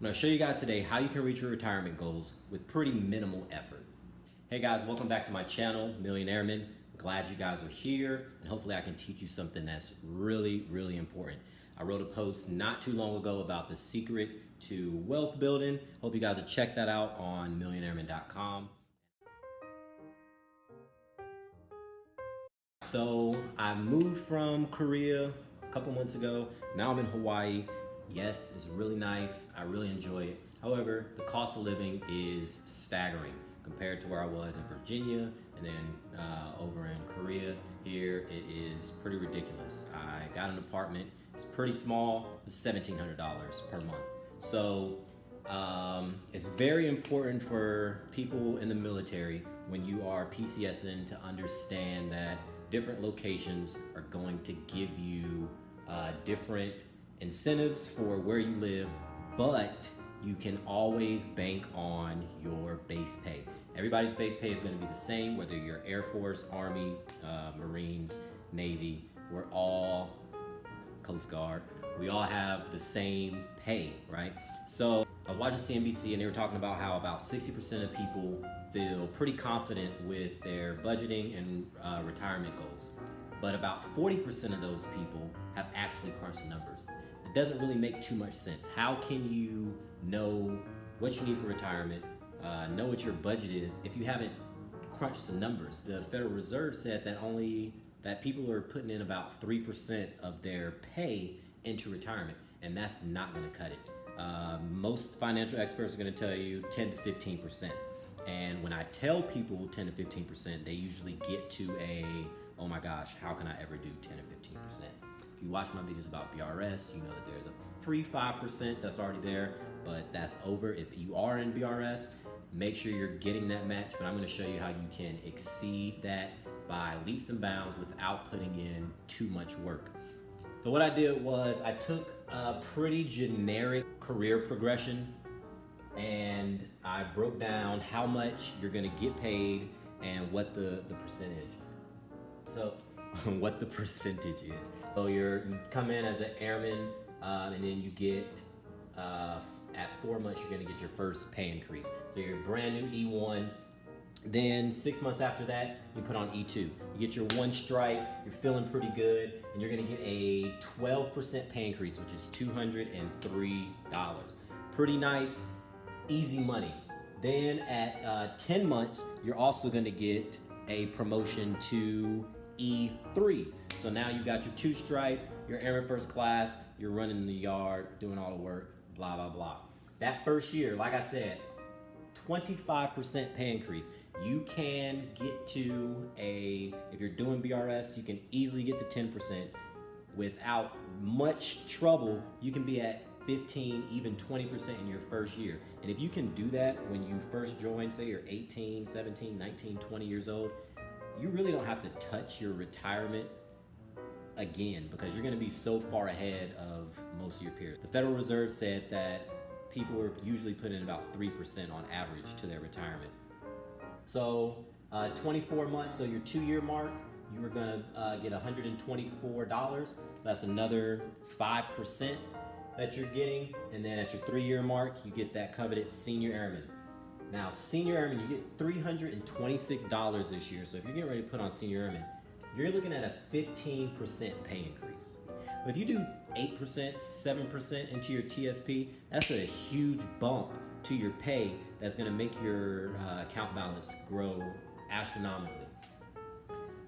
going to show you guys today how you can reach your retirement goals with pretty minimal effort. Hey guys, welcome back to my channel, Millionairman. Glad you guys are here, and hopefully I can teach you something that's really, really important. I wrote a post not too long ago about the secret to wealth building. Hope you guys will check that out on millionairman.com. So I moved from Korea a couple months ago. Now I'm in Hawaii. Yes, it's really nice. I really enjoy it. However, the cost of living is staggering compared to where I was in Virginia and then over in Korea. Here it is pretty ridiculous. I got an apartment. It's pretty small. It's $1,700 per month. So it's very important for people in the military when you are PCSing to understand that different locations are going to give you different incentives for where you live, but you can always bank on your base pay. Everybody's base pay is going to be the same, whether you're Air Force, Army, Marines, Navy. We're all Coast Guard. We all have the same pay, right? So I was watching CNBC and they were talking about how about 60% of people feel pretty confident with their budgeting and retirement goals. But about 40% of those people have actually crunched the numbers. It doesn't really make too much sense. How can you know what you need for retirement, know what your budget is, if you haven't crunched the numbers? The Federal Reserve said that people are putting in about 3% of their pay into retirement, and that's not gonna cut it. Most financial experts are gonna tell you 10 to 15%. And when I tell people 10 to 15%, they usually get to oh my gosh, how can I ever do 10 to 15%? If you watch my videos about BRS, you know that there's a free 5% that's already there, but that's over. If you are in BRS, make sure you're getting that match, but I'm gonna show you how you can exceed that by leaps and bounds without putting in too much work. So what I did was I took a pretty generic career progression and I broke down how much you're gonna get paid and what the percentage. So what the percentage is. So you come in as an airman and then you get, at 4 months, you're gonna get your first pay increase. So you're brand new E1. Then 6 months after that, you put on E2. You get your one stripe, you're feeling pretty good, and you're gonna get a 12% pay increase, which is $203. Pretty nice, easy money. Then at 10 months, you're also gonna get a promotion to E3. So now you got your 2 stripes, you're airman first class, you're running in the yard, doing all the work, blah, blah, blah. That first year, like I said, 25% pay increase. You can get to if you're doing BRS, you can easily get to 10%. Without much trouble, you can be at 15, even 20% in your first year. And if you can do that when you first join, say you're 18, 17, 19, 20 years old, you really don't have to touch your retirement again because you're gonna be so far ahead of most of your peers. The Federal Reserve said that people are usually putting in about 3% on average to their retirement. So 24 months, so your 2-year mark, you are gonna get $124. That's another 5% that you're getting. And then at your 3-year mark, you get that coveted senior airman. Now, senior airman, you get $326 this year. So if you're getting ready to put on senior airman, you're looking at a 15% pay increase. But if you do 8%, 7% into your TSP, that's a huge bump to your pay that's gonna make your account balance grow astronomically.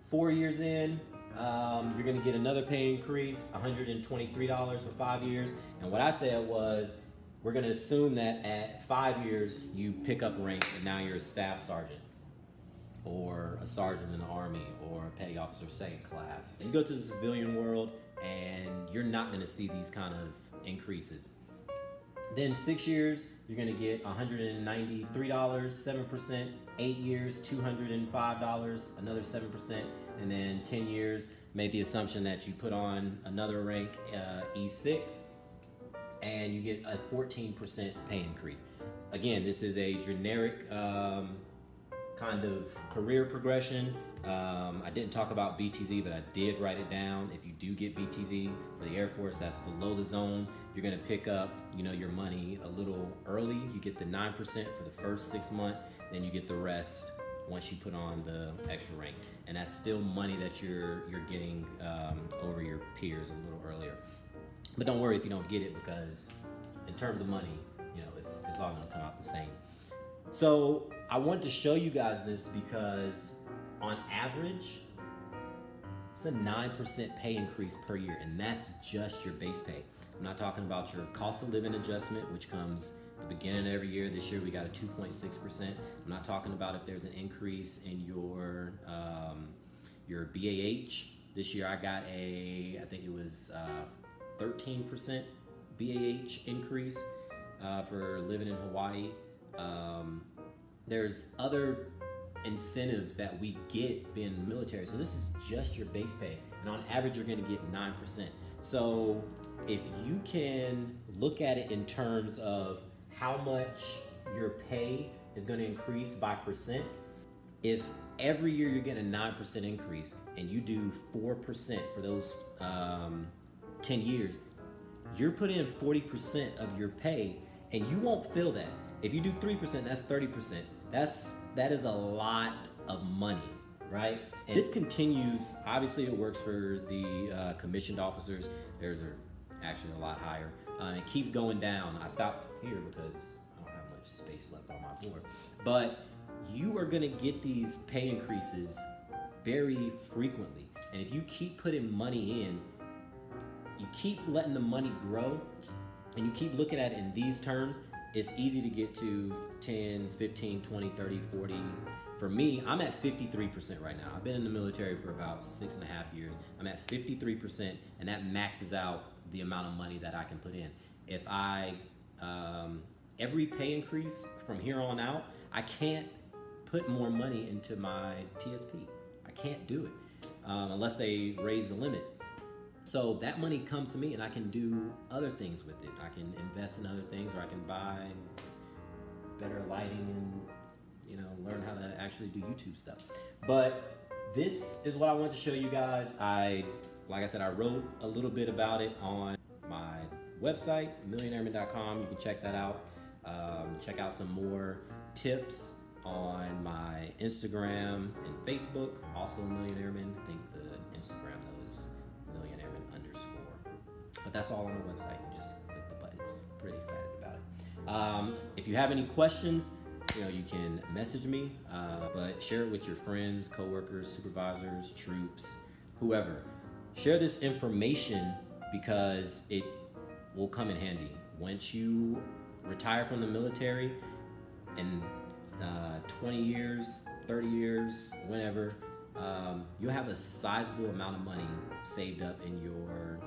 4 years in, you're gonna get another pay increase, $123 for 5 years. And what I said was, we're gonna assume that at 5 years, you pick up rank and now you're a staff sergeant or a sergeant in the Army or a petty officer second class. And you go to the civilian world and you're not gonna see these kind of increases. Then 6 years, you're gonna get $193, 7%, 8 years, $205, another 7%, and then 10 years, made the assumption that you put on another rank, E6, and you get a 14% pay increase. Again, this is a generic kind of career progression. I didn't talk about BTZ, but I did write it down. If you do get BTZ for the Air Force, that's below the zone. You're gonna pick up, your money a little early. You get the 9% for the first 6 months, then you get the rest once you put on the extra rank. And that's still money that you're getting over your peers a little earlier. But don't worry if you don't get it, because in terms of money, it's all gonna come out the same. So I wanted to show you guys this because on average, it's a 9% pay increase per year, and that's just your base pay. I'm not talking about your cost of living adjustment, which comes the beginning of every year. This year we got a 2.6%. I'm not talking about if there's an increase in your BAH. This year I got I think it was 13% BAH increase for living in Hawaii. There's other incentives that we get being in the military. So this is just your base pay. And on average, you're gonna get 9%. So if you can look at it in terms of how much your pay is gonna increase by percent, if every year you're getting a 9% increase and you do 4% for those 10 years, you're putting in 40% of your pay and you won't feel that. If you do 3%, that's 30%. That is a lot of money, right? And this continues. Obviously, it works for the commissioned officers. Theirs are actually a lot higher. It keeps going down. I stopped here because I don't have much space left on my board. But you are gonna get these pay increases very frequently. And if you keep putting money in, you keep letting the money grow, and you keep looking at it in these terms, it's easy to get to 10, 15, 20, 30, 40. For me, I'm at 53% right now. I've been in the military for about 6.5 years. I'm at 53%, and that maxes out the amount of money that I can put in. If every pay increase from here on out, I can't put more money into my TSP. I can't do it unless they raise the limit. So that money comes to me and I can do other things with it. I can invest in other things, or I can buy better lighting and learn how to actually do YouTube stuff. But this is what I wanted to show you guys. Like I said, I wrote a little bit about it on my website, Millionairman.com. You can check that out. Check out some more tips on my Instagram and Facebook, also Millionairman. I think the Instagram though is Millionairman_. But that's all on the website. You just click the buttons. Pretty excited about it. If you have any questions, you can message me, but share it with your friends, coworkers, supervisors, troops, whoever. Share this information because it will come in handy. Once you retire from the military in 20 years, 30 years, whenever, you'll have a sizable amount of money saved up in your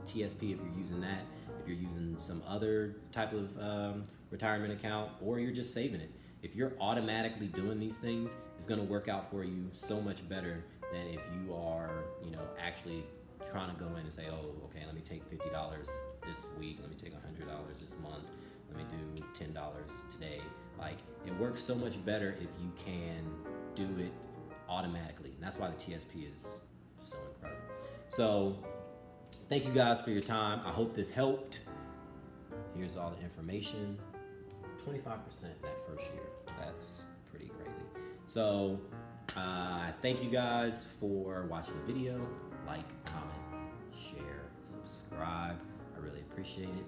TSP if you're using that, if you're using some other type of retirement account, or you're just saving it. If you're automatically doing these things, it's going to work out for you so much better than if you are, actually trying to go in and say, oh, okay, let me take $50 this week, let me take $100 this month, let me do $10 today. Like, it works so much better if you can do it automatically. And that's why the TSP is so incredible. So thank you guys for your time. I hope this helped. Here's all the information. 25% that first year. That's pretty crazy. So thank you guys for watching the video. Like, comment, share, subscribe. I really appreciate it.